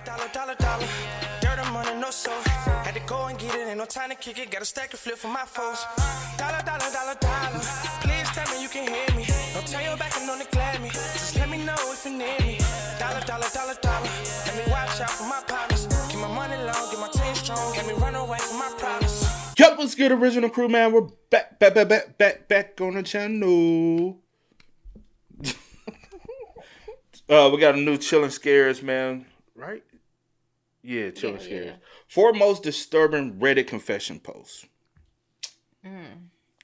Dollar. Dirt and money, no soul. Had to go and get it, ain't no time to kick it. Got a stack of flip for my foes. Dollar. Please tell me you can hear me. Don't turn your back and don't neglect me. Just let me know if you need me. Dollar. Let me watch out for my partners. Keep my money long, get my team strong. Let me run away from my problems. Yup, what's good, original crew, man? We're back on the channel. We got a new Chillin' Scares, man. Right? Yeah, Chillin' Scares. Yeah. 4 most disturbing Reddit confession posts.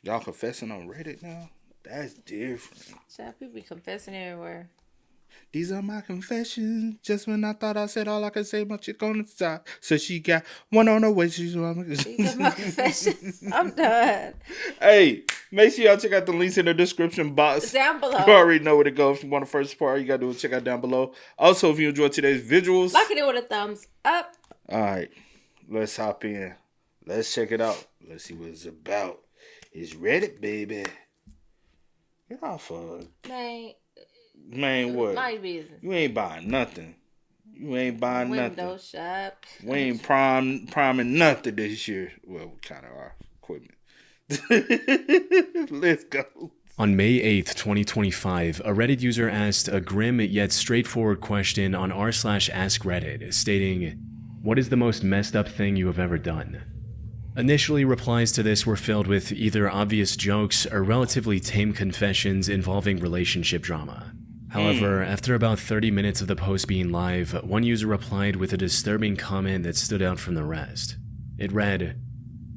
Y'all confessing on Reddit now? That's different. Child, people be confessing everywhere. These are my confessions. Just when I thought I said all I could say, my chick on the side. So she got one on the way. These are my confessions. I'm done. Hey, make sure y'all check out the links in the description box. Down below. You already know where to go. If you want the first part, you got to do is check out down below. Also, if you enjoyed today's visuals, like it with a thumbs up. All right, let's hop in. Let's check it out. Let's see what it's about. It's Reddit, baby. Get off of Man, what? My business. You ain't buying nothing. You ain't buying Window nothing. shop. We ain't priming nothing this year. Well, we kind of are equipment. Let's go. On May 8th, 2025, a Reddit user asked a grim yet straightforward question on r/AskReddit, stating, "What is the most messed up thing you have ever done?" Initially, replies to this were filled with either obvious jokes or relatively tame confessions involving relationship drama. However, after about 30 minutes of the post being live, one user replied with a disturbing comment that stood out from the rest. It read,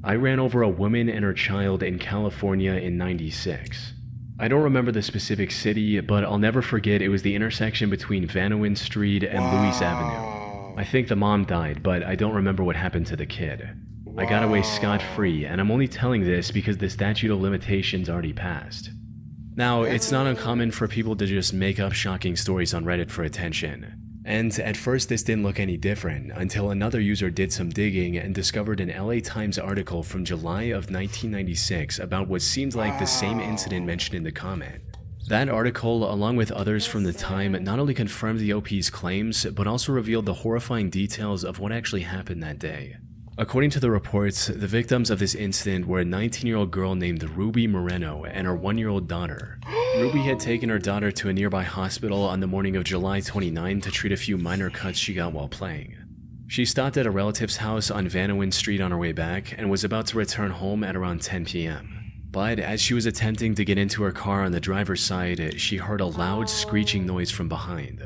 "I ran over a woman and her child in California in '96. I don't remember the specific city, but I'll never forget it was the intersection between Vanowen Street and Louis Avenue. I think the mom died, but I don't remember what happened to the kid. I got away scot-free, and I'm only telling this because the statute of limitations already passed." Now, it's not uncommon for people to just make up shocking stories on Reddit for attention. And at first this didn't look any different, until another user did some digging and discovered an LA Times article from July of 1996 about what seemed like the same incident mentioned in the comment. That article, along with others from the time, not only confirmed the OP's claims, but also revealed the horrifying details of what actually happened that day. According to the reports, the victims of this incident were a 19-year-old girl named Ruby Moreno and her 1-year-old daughter. Ruby had taken her daughter to a nearby hospital on the morning of July 29 to treat a few minor cuts she got while playing. She stopped at a relative's house on Vanowen Street on her way back and was about to return home at around 10 p.m. But as she was attempting to get into her car on the driver's side, she heard a loud screeching noise from behind.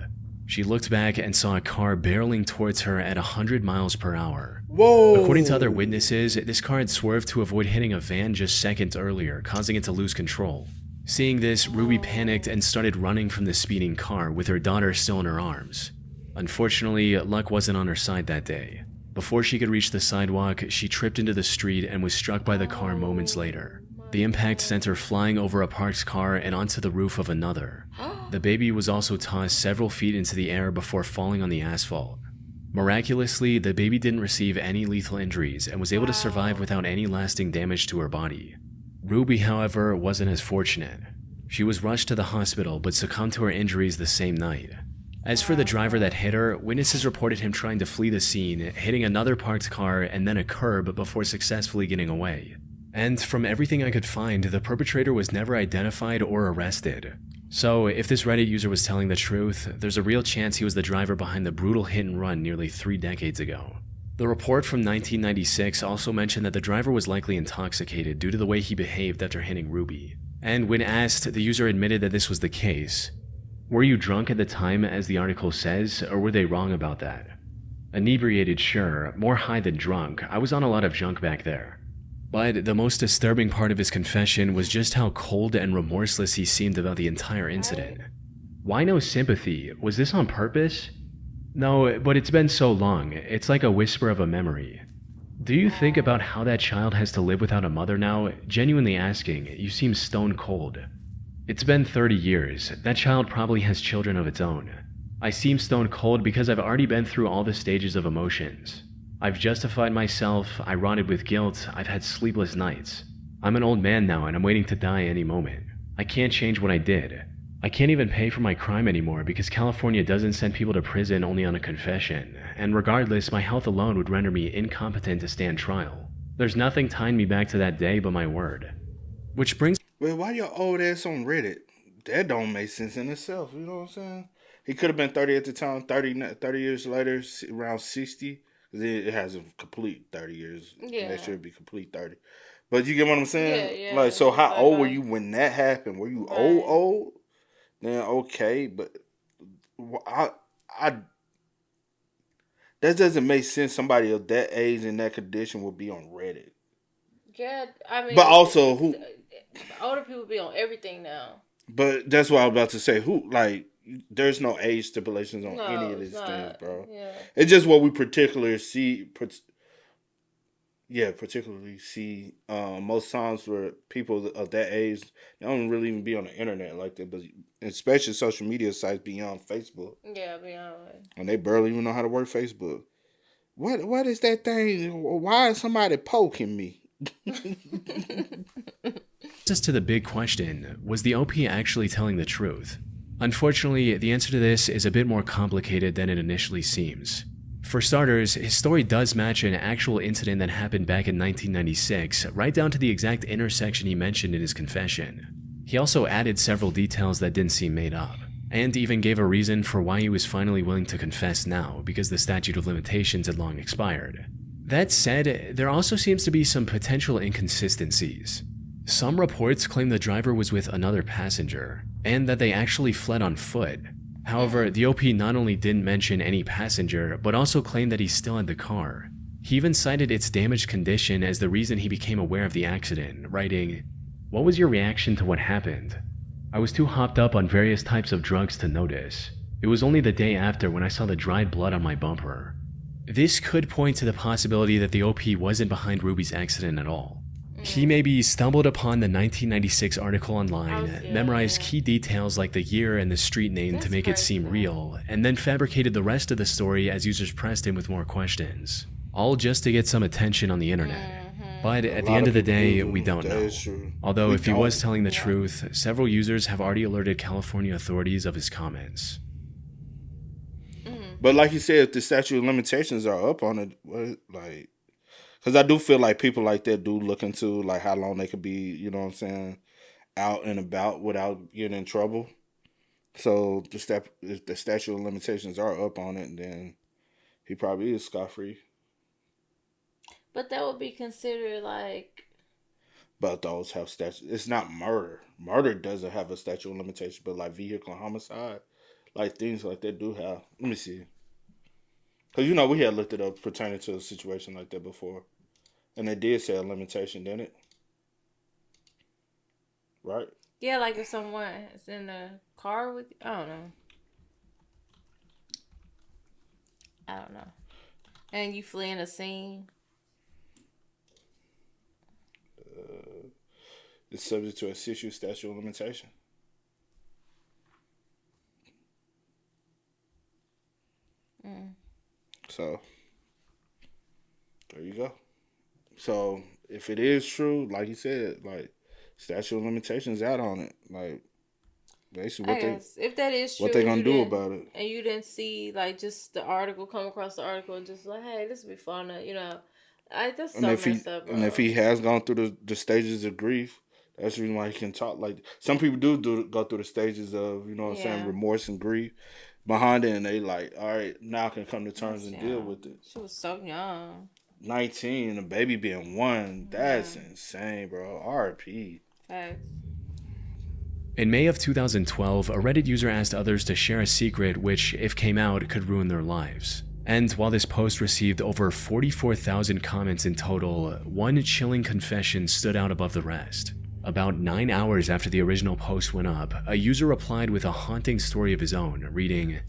She looked back and saw a car barreling towards her at 100 miles per hour. Whoa! According to other witnesses, this car had swerved to avoid hitting a van just seconds earlier, causing it to lose control. Seeing this, Ruby panicked and started running from the speeding car with her daughter still in her arms. Unfortunately, luck wasn't on her side that day. Before she could reach the sidewalk, she tripped into the street and was struck by the car moments later. The impact sent her flying over a parked car and onto the roof of another. The baby was also tossed several feet into the air before falling on the asphalt. Miraculously, the baby didn't receive any lethal injuries and was able to survive without any lasting damage to her body. Ruby, however, wasn't as fortunate. She was rushed to the hospital but succumbed to her injuries the same night. As for the driver that hit her, witnesses reported him trying to flee the scene, hitting another parked car and then a curb before successfully getting away. And from everything I could find, the perpetrator was never identified or arrested. So, if this Reddit user was telling the truth, there's a real chance he was the driver behind the brutal hit and run nearly 3 decades ago. The report from 1996 also mentioned that the driver was likely intoxicated due to the way he behaved after hitting Ruby. And when asked, the user admitted that this was the case. "Were you drunk at the time, as the article says, or were they wrong about that?" "Inebriated, sure. More high than drunk. I was on a lot of junk back there." But the most disturbing part of his confession was just how cold and remorseless he seemed about the entire incident. "Why no sympathy? Was this on purpose?" "No, but it's been so long. It's like a whisper of a memory." "Do you think about how that child has to live without a mother now? Genuinely asking, you seem stone cold." "It's been 30 years. That child probably has children of its own. I seem stone cold because I've already been through all the stages of emotions. I've justified myself, I rotted with guilt, I've had sleepless nights. I'm an old man now and I'm waiting to die any moment. I can't change what I did. I can't even pay for my crime anymore because California doesn't send people to prison only on a confession, and regardless, my health alone would render me incompetent to stand trial. There's nothing tying me back to that day but my word. Which brings... Well, why your old ass on Reddit? That don't make sense in itself, you know what I'm saying? He could have been 30 at the time, 30 years later, around 60. It has a complete 30 years. Yeah. That should be complete 30. But you get what I'm saying? Yeah. Like, so how old were you when that happened? Were you Right. old? Then okay, but I that doesn't make sense. Somebody of that age and that condition would be on Reddit. Yeah, I mean... But also, who... Older people be on everything now. But that's what I was about to say. Who, like... There's no age stipulations on any of these things, bro. Yeah. It's just what we particularly see. Particularly see most times where people of that age, they don't really even be on the internet like that, but especially social media sites beyond Facebook. Yeah, beyond. And they barely even know how to work Facebook. What is that thing? Why is somebody poking me? Just to the big question, was the OP actually telling the truth? Unfortunately, the answer to this is a bit more complicated than it initially seems. For starters, his story does match an actual incident that happened back in 1996, right down to the exact intersection he mentioned in his confession. He also added several details that didn't seem made up, and even gave a reason for why he was finally willing to confess now, because the statute of limitations had long expired. That said, there also seems to be some potential inconsistencies. Some reports claim the driver was with another passenger, and that they actually fled on foot. However, the OP not only didn't mention any passenger, but also claimed that he still had the car. He even cited its damaged condition as the reason he became aware of the accident, writing, "What was your reaction to what happened? I was too hopped up on various types of drugs to notice. It was only the day after when I saw the dried blood on my bumper." This could point to the possibility that the OP wasn't behind Ruby's accident at all. He maybe stumbled upon the 1996 article online, memorized key details like the year and the street name to make it seem real, and then fabricated the rest of the story as users pressed him with more questions. All just to get some attention on the internet. But at the end of the day, we don't know. Although if he was telling the truth, several users have already alerted California authorities of his comments. But like you said, if the statute of limitations are up on it, like... Because I do feel like people like that do look into like how long they could be, you know what I'm saying, out and about without getting in trouble. So if the statute of limitations are up on it, then he probably is scot-free. But that would be considered like... But those have statutes. It's not murder. Murder doesn't have a statute of limitation, but like vehicle homicide, like things like that do have. Let me see. Because, you know, we had looked it up pertaining to a situation like that before. And they did say a limitation, didn't it? Right? Yeah, like if someone is in the car with you. I don't know. And you fleeing a scene. It's subject to a 6-year statute of limitation. So, there you go. So, if it is true, like you said, like, statute of limitations out on it. Like, basically if that is true, what they gonna do about it. And you didn't see, like, just the article, come across the article and just like, hey, this would be fun to, you know. That's so messed up, bro. And if he has gone through the stages of grief, that's the reason why he can talk. Like, some people do go through the stages of, you know what I'm saying, remorse and grief behind it, and they like, all right, now I can come to terms and deal with it. She was so young. 19, and a baby being 1. That's insane, bro. R.I.P. Thanks. In May of 2012, a Reddit user asked others to share a secret which, if came out, could ruin their lives. And while this post received over 44,000 comments in total, one chilling confession stood out above the rest. About 9 hours after the original post went up, a user replied with a haunting story of his own, reading,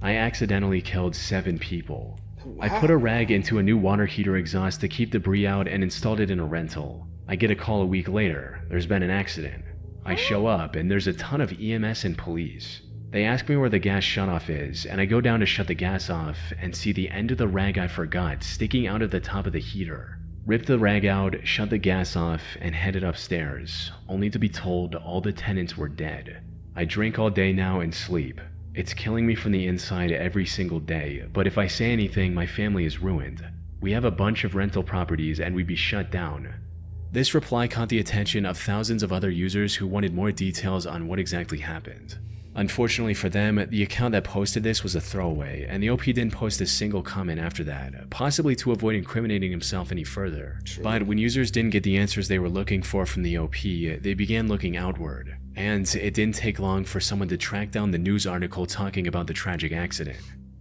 "I accidentally killed 7 people. I put a rag into a new water heater exhaust to keep debris out and installed it in a rental. I get a call a week later. There's been an accident. I show up and there's a ton of EMS and police. They ask me where the gas shutoff is, and I go down to shut the gas off and see the end of the rag I forgot sticking out of the top of the heater. Ripped the rag out, shut the gas off, and headed upstairs, only to be told all the tenants were dead. I drink all day now and sleep. It's killing me from the inside every single day, but if I say anything, my family is ruined. We have a bunch of rental properties and we'd be shut down. This reply caught the attention of thousands of other users who wanted more details on what exactly happened. Unfortunately for them, the account that posted this was a throwaway, and the OP didn't post a single comment after that, possibly to avoid incriminating himself any further. True. But when users didn't get the answers they were looking for from the OP, they began looking outward. And it didn't take long for someone to track down the news article talking about the tragic accident.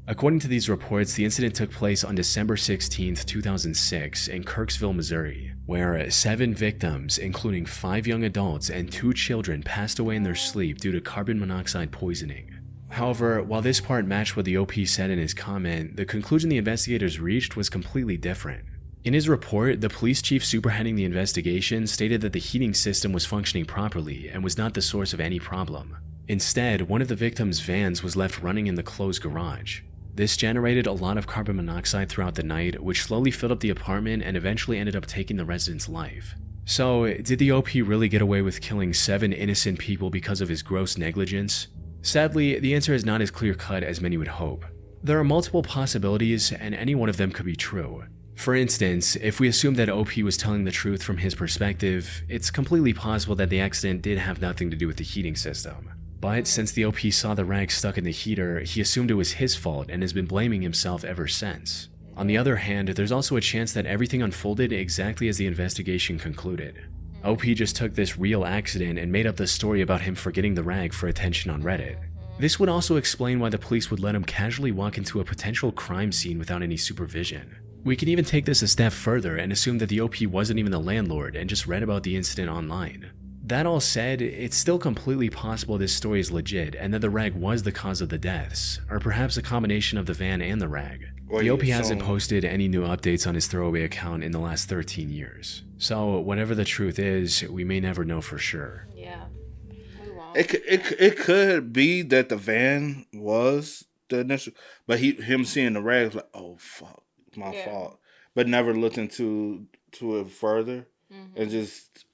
According to these reports, the incident took place on December 16, 2006 in Kirksville, Missouri, where 7 victims, including 5 young adults and 2 children, passed away in their sleep due to carbon monoxide poisoning. However, while this part matched what the OP said in his comment, the conclusion the investigators reached was completely different. In his report, the police chief superheading the investigation stated that the heating system was functioning properly and was not the source of any problem. Instead, one of the victims' vans was left running in the closed garage. This generated a lot of carbon monoxide throughout the night, which slowly filled up the apartment and eventually ended up taking the resident's life. So, did the OP really get away with killing 7 innocent people because of his gross negligence? Sadly, the answer is not as clear-cut as many would hope. There are multiple possibilities, and any one of them could be true. For instance, if we assume that OP was telling the truth from his perspective, it's completely possible that the accident did have nothing to do with the heating system. But since the OP saw the rag stuck in the heater, he assumed it was his fault and has been blaming himself ever since. On the other hand, there's also a chance that everything unfolded exactly as the investigation concluded. OP just took this real accident and made up the story about him forgetting the rag for attention on Reddit. This would also explain why the police would let him casually walk into a potential crime scene without any supervision. We can even take this a step further and assume that the OP wasn't even the landlord and just read about the incident online. That all said, it's still completely possible this story is legit and that the rag was the cause of the deaths, or perhaps a combination of the van and the rag. The OP hasn't posted any new updates on his throwaway account in the last 13 years. So whatever the truth is, we may never know for sure. Yeah. We won't. It could be that the van was the initial, but him seeing the rag was like, oh fuck, it's my fault. But never looked into it further and just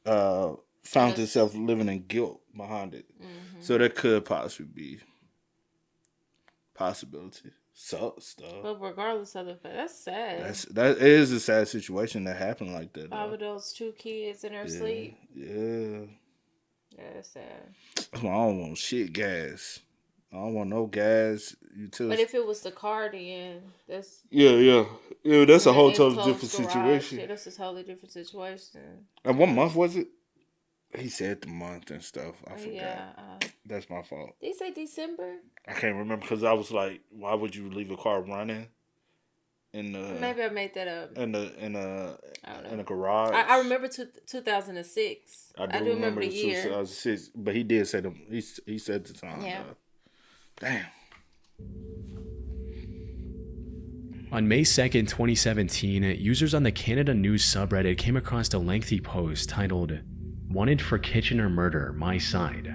found himself living in guilt behind it. So that could possibly be possibility. Sucks though. But regardless of the fact, that's sad. That is a sad situation that happened like that. 5 adults, 2 kids in their sleep. Yeah. Yeah, that's sad. I don't want shit gas. I don't want no gas utility. But if it was the car, then that's yeah. That's a whole totally enclosed different garage. situation. Yeah, that's a totally different situation. And what month was it? He said the month and stuff. I forgot. Yeah, That's my fault. did he say December? I can't remember because I was like, why would you leave a car running in the Maybe I made that up. in the garage? I remember 2006. I do remember the year. 2006, but he did say the he said the time. Yeah. Damn. On May 2nd, 2017, users on the Canada News subreddit came across a lengthy post titled, "Wanted for Kitchener Murder, My Side."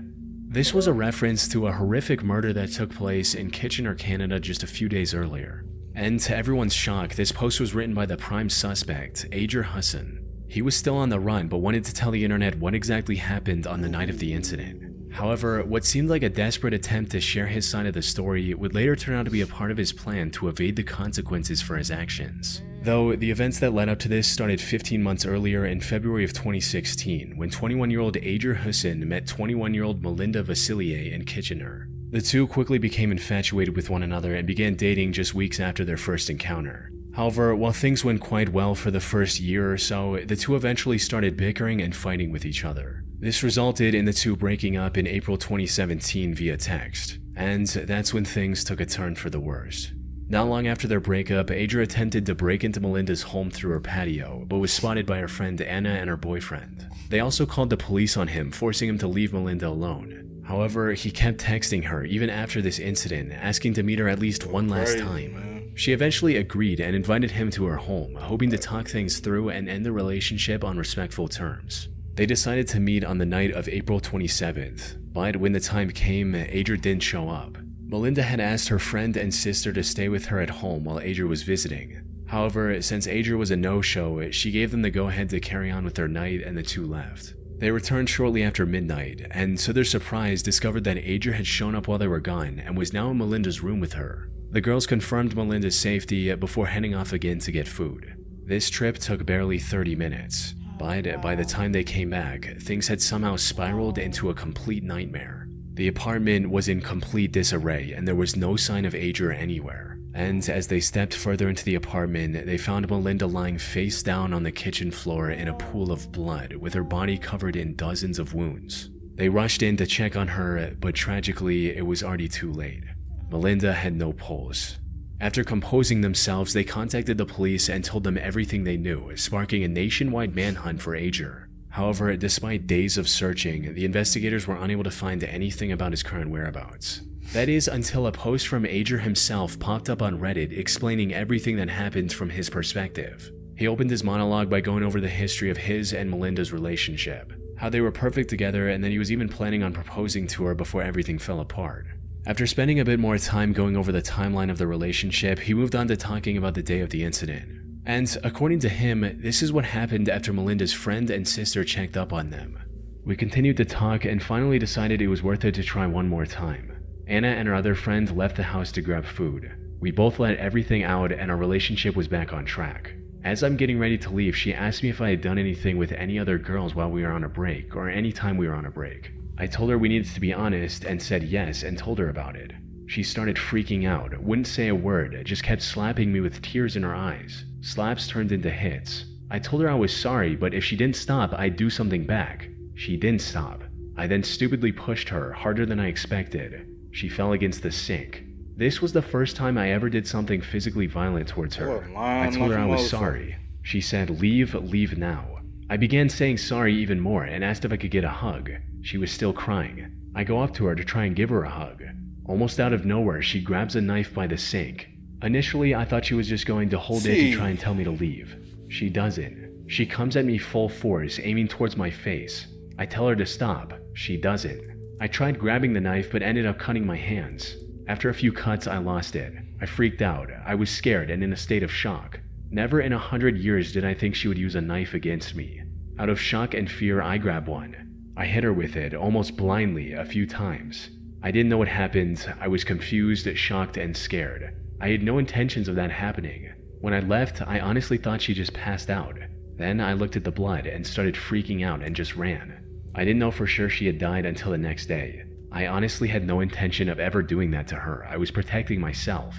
This was a reference to a horrific murder that took place in Kitchener, Canada just a few days earlier. And to everyone's shock, this post was written by the prime suspect, Ajer Hussein. He was still on the run, but wanted to tell the internet what exactly happened on the night of the incident. However, what seemed like a desperate attempt to share his side of the story would later turn out to be a part of his plan to evade the consequences for his actions. Though the events that led up to this started 15 months earlier in February of 2016, when 21-year-old Ajer Hussein met 21-year-old Melinda Vasilier in Kitchener. The two quickly became infatuated with one another and began dating just weeks after their first encounter. However, while things went quite well for the first year or so, the two eventually started bickering and fighting with each other. This resulted in the two breaking up in April 2017 via text, and that's when things took a turn for the worst. Not long after their breakup, Ajer attempted to break into Melinda's home through her patio, but was spotted by her friend Anna and her boyfriend. They also called the police on him, forcing him to leave Melinda alone. However, he kept texting her even after this incident, asking to meet her at least one last time. She eventually agreed and invited him to her home, hoping to talk things through and end the relationship on respectful terms. They decided to meet on the night of April 27th, but when the time came, Ajer didn't show up. Melinda had asked her friend and sister to stay with her at home while Ajer was visiting. However, since Ajer was a no-show, she gave them the go-ahead to carry on with their night and the two left. They returned shortly after midnight, and to their surprise discovered that Adrian had shown up while they were gone and was now in Melinda's room with her. The girls confirmed Melinda's safety before heading off again to get food. This trip took barely 30 minutes, but by the time they came back, things had somehow spiraled into a complete nightmare. The apartment was in complete disarray and there was no sign of Adrian anywhere. And as they stepped further into the apartment, they found Melinda lying face down on the kitchen floor in a pool of blood with her body covered in dozens of wounds. They rushed in to check on her, but tragically, it was already too late. Melinda had no pulse. After composing themselves, they contacted the police and told them everything they knew, sparking a nationwide manhunt for Adrian. However, despite days of searching, the investigators were unable to find anything about his current whereabouts. That is until a post from Adrian himself popped up on Reddit explaining everything that happened from his perspective. He opened his monologue by going over the history of his and Melinda's relationship, how they were perfect together, and that he was even planning on proposing to her before everything fell apart. After spending a bit more time going over the timeline of the relationship, he moved on to talking about the day of the incident. And according to him, this is what happened after Melinda's friend and sister checked up on them. We continued to talk and finally decided it was worth it to try one more time. Anna and her other friend left the house to grab food. We both let everything out and our relationship was back on track. As I'm getting ready to leave, she asked me if I had done anything with any other girls while we were on a break or any time we were on a break. I told her we needed to be honest and said yes and told her about it. She started freaking out, wouldn't say a word, just kept slapping me with tears in her eyes. Slaps turned into hits. I told her I was sorry, but if she didn't stop, I'd do something back. She didn't stop. I then stupidly pushed her, harder than I expected. She fell against the sink. This was the first time I ever did something physically violent towards her. I told her I was sorry. She said, leave now. I began saying sorry even more and asked if I could get a hug. She was still crying. I go up to her to try and give her a hug. Almost out of nowhere, she grabs a knife by the sink. Initially, I thought she was just going to hold it to try and tell me to leave. She doesn't. She comes at me full force, aiming towards my face. I tell her to stop. She doesn't. I tried grabbing the knife but ended up cutting my hands. After a few cuts, I lost it. I freaked out. I was scared and in a state of shock. Never in 100 years did I think she would use a knife against me. Out of shock and fear, I grabbed one. I hit her with it, almost blindly, a few times. I didn't know what happened. I was confused, shocked, and scared. I had no intentions of that happening. When I left, I honestly thought she just passed out. Then I looked at the blood and started freaking out and just ran. I didn't know for sure she had died until the next day. I honestly had no intention of ever doing that to her. I was protecting myself.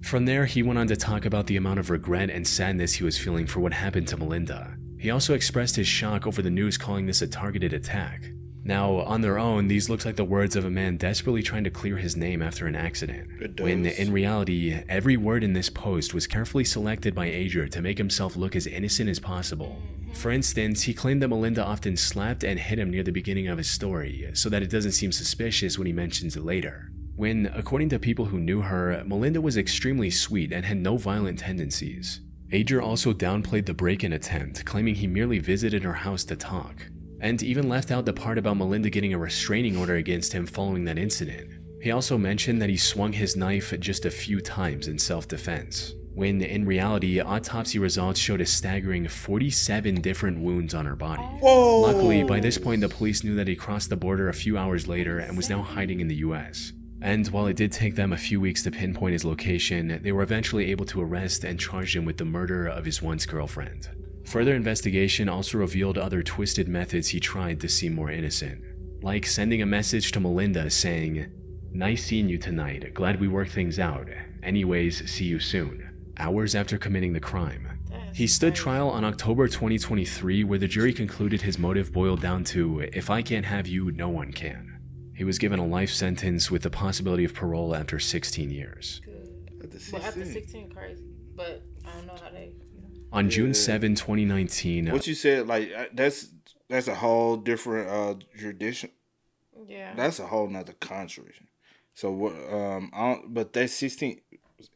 From there, he went on to talk about the amount of regret and sadness he was feeling for what happened to Melinda. He also expressed his shock over the news calling this a targeted attack. Now, on their own, these look like the words of a man desperately trying to clear his name after an accident. When, in reality, every word in this post was carefully selected by Adrian to make himself look as innocent as possible. For instance, he claimed that Melinda often slapped and hit him near the beginning of his story, so that it doesn't seem suspicious when he mentions it later. When, according to people who knew her, Melinda was extremely sweet and had no violent tendencies. Adrian also downplayed the break-in attempt, claiming he merely visited her house to talk, and even left out the part about Melinda getting a restraining order against him following that incident. He also mentioned that he swung his knife just a few times in self-defense, when in reality, autopsy results showed a staggering 47 different wounds on her body. Whoa. Luckily, by this point, the police knew that he crossed the border a few hours later and was now hiding in the US. And while it did take them a few weeks to pinpoint his location, they were eventually able to arrest and charge him with the murder of his once girlfriend. Further investigation also revealed other twisted methods he tried to seem more innocent, like sending a message to Melinda saying, "Nice seeing you tonight, glad we worked things out. Anyways, see you soon," hours after committing the crime. He stood trial on October 2023, where the jury concluded his motive boiled down to, "If I can't have you, no one can." He was given a life sentence with the possibility of parole after 16 years. Well, after 16, crazy. But I don't know how they... On June 7, 2019... What you said, like, that's a whole different tradition. Yeah. That's a whole nother country. So, what, but that's 16...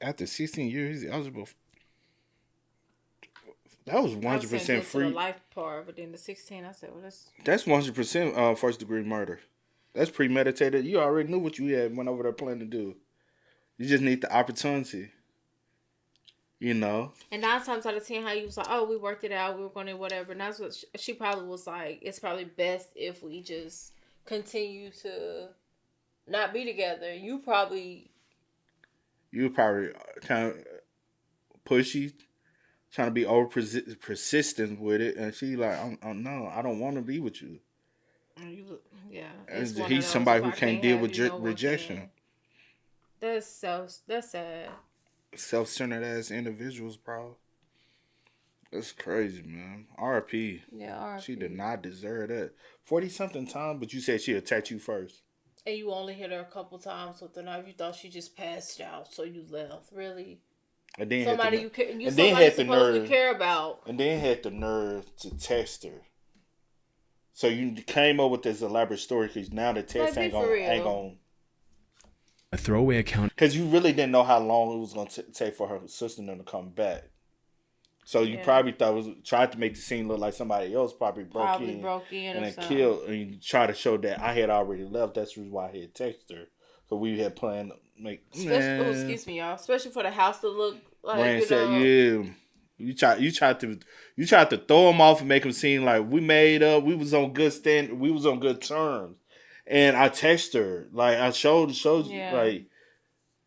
After 16 years, he's eligible. That was 100% free. The life part, but then the 16, I said, well, that's 100% first degree murder. That's premeditated. You already knew what you had went over there planning to do. You just need the opportunity. You know. And 9 times out of 10, how you was like, oh, we worked it out, we were going to whatever. And that's what she probably was like, it's probably best if we just continue to not be together. You probably kind of pushy, trying to be over persistent with it, and she like, no, I don't want to be with you. Yeah, he's somebody who can't deal with rejection. That's sad. Self-centered ass individuals, bro. That's crazy, man. R.I.P. Yeah, R.I.P. She did not deserve that. 40-something times, but you said she attacked you first. And you only hit her a couple times with the knife. You thought she just passed out, so you left. Really? And then somebody you supposed to care about. And then had the nerve to text her. So you came up with this elaborate story because now the text ain't gonna. A throwaway account. Because you really didn't know how long it was going to take for her sister to come back. So you probably tried to make the scene look like somebody else probably broke in and then killed. And you try to show that I had already left. That's the reason why I had texted her. So we had planned to make. Excuse me, y'all. Especially for the house to look like. Rand said, "Yeah." You tried to throw him off and make him seem like we made up. We was on good terms. And I texted her, like I showed you, like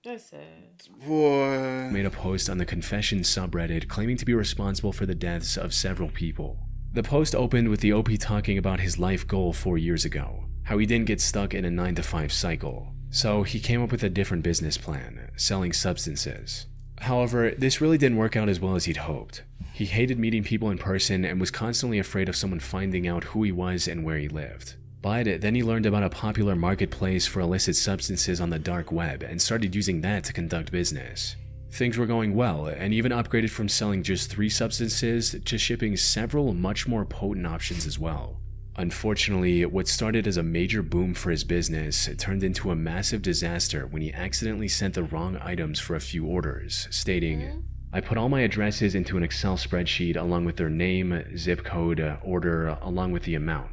that's sad. Boy, made a post on the Confession subreddit claiming to be responsible for the deaths of several people. The post opened with the OP talking about his life goal 4 years ago, how he didn't get stuck in a 9-to-5 cycle, so he came up with a different business plan, selling substances. However, this really didn't work out as well as he'd hoped. He hated meeting people in person and was constantly afraid of someone finding out who he was and where he lived. But then he learned about a popular marketplace for illicit substances on the dark web and started using that to conduct business. Things were going well, and even upgraded from selling just 3 substances to shipping several much more potent options as well. Unfortunately, what started as a major boom for his business turned into a massive disaster when he accidentally sent the wrong items for a few orders, stating, I put all my addresses into an Excel spreadsheet along with their name, zip code, order, along with the amount.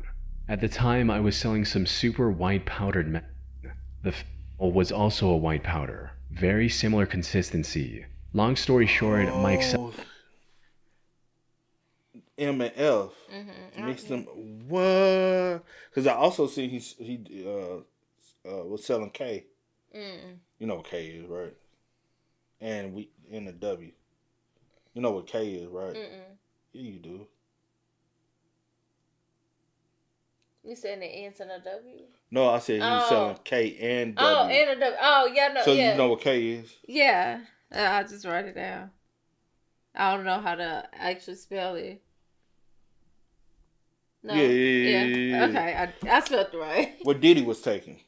At the time, I was selling some super white powdered The was also a white powder. Very similar consistency. Long story short, my Excel... M and F. Mixed them. What? Because I also see he was selling K. You know what K is, right? And we in the W. You know what K is, right? Yeah, you do. You said the N's and a W? No, I said he was selling K and W. Oh, and a W. Oh, yeah, no, so you know what K is? Yeah. I'll just write it down. I don't know how to actually spell it. No. Yeah. Okay, I spelled it right. What Diddy was taking.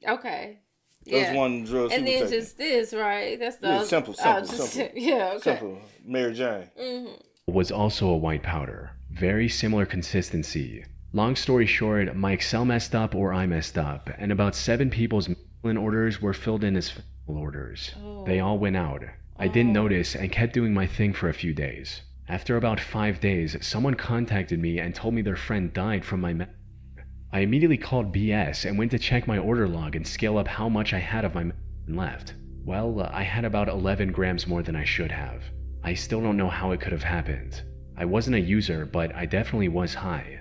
Okay. That's one drug he was taking. And then just this, right? That's the simple. Yeah, okay. Simple. Mary Jane. Was also a white powder. Very similar consistency. Long story short, my Excel messed up or I messed up, and about 7 people's orders were filled in as orders. They all went out. I didn't notice and kept doing my thing for a few days. After about 5 days, someone contacted me and told me their friend died from my I immediately called BS and went to check my order log and scale up how much I had of my left. Well, I had about 11 grams more than I should have. I still don't know how it could have happened. I wasn't a user, but I definitely was high.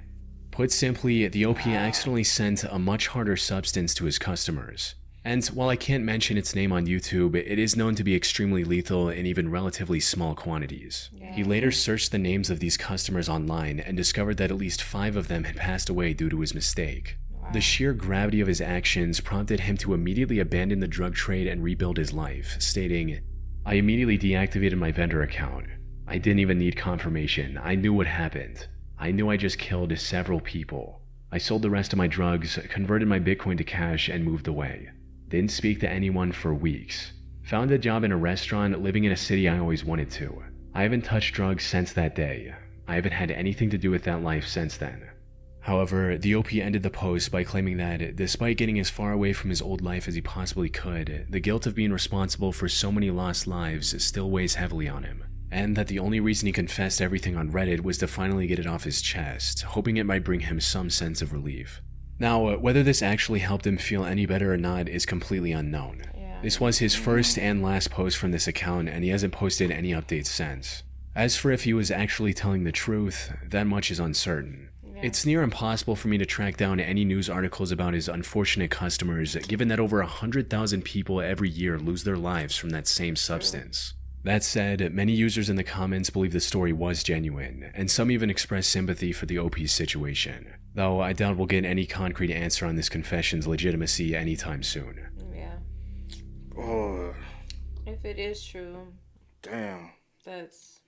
Put simply, the OP accidentally sent a much harder substance to his customers. And while I can't mention its name on YouTube, it is known to be extremely lethal in even relatively small quantities. He later searched the names of these customers online and discovered that at least 5 of them had passed away due to his mistake. The sheer gravity of his actions prompted him to immediately abandon the drug trade and rebuild his life, stating, I immediately deactivated my vendor account. I didn't even need confirmation. I knew what happened. I knew I just killed several people. I sold the rest of my drugs, converted my Bitcoin to cash, and moved away. Didn't speak to anyone for weeks. Found a job in a restaurant, living in a city I always wanted to. I haven't touched drugs since that day. I haven't had anything to do with that life since then. However, the OP ended the post by claiming that, despite getting as far away from his old life as he possibly could, the guilt of being responsible for so many lost lives still weighs heavily on him, and that the only reason he confessed everything on Reddit was to finally get it off his chest, hoping it might bring him some sense of relief. Now, whether this actually helped him feel any better or not is completely unknown. This was his first and last post from this account, and he hasn't posted any updates since. As for if he was actually telling the truth, that much is uncertain. It's near impossible for me to track down any news articles about his unfortunate customers, given that over 100,000 people every year lose their lives from that same substance. That said, many users in the comments believe the story was genuine, and some even express sympathy for the OP's situation. Though I doubt we'll get any concrete answer on this confession's legitimacy anytime soon. Yeah. Oh. If it is true. Damn. That's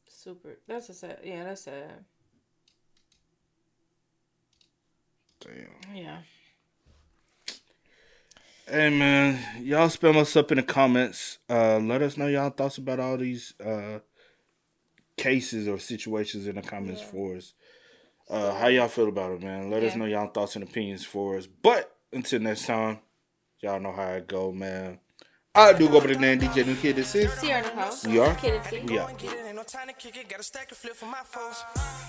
super. That's a sad. Yeah, that's sad. Damn. Yeah. Hey man, y'all spam us up in the comments. Let us know y'all thoughts about all these cases or situations in the comments for us. How y'all feel about it, man? Let us know y'all thoughts and opinions for us. But until next time, y'all know how it go, man. I do go by the name DJ New Kid. This is Sierra Nicole. We are. Kid and C. We are. Ain't no time to kick it, got a stack of flip for my foes.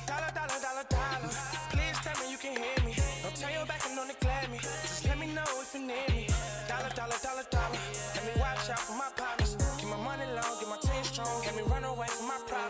Dollar, dollar, dollar, dollar. Please tell me you can hear me. Don't turn your back and don't neglect me. Just let me know if you need me. Dollar, dollar, dollar, dollar. Let me watch out for my partners. Keep my money long, get my team strong. Let me run away from my problems.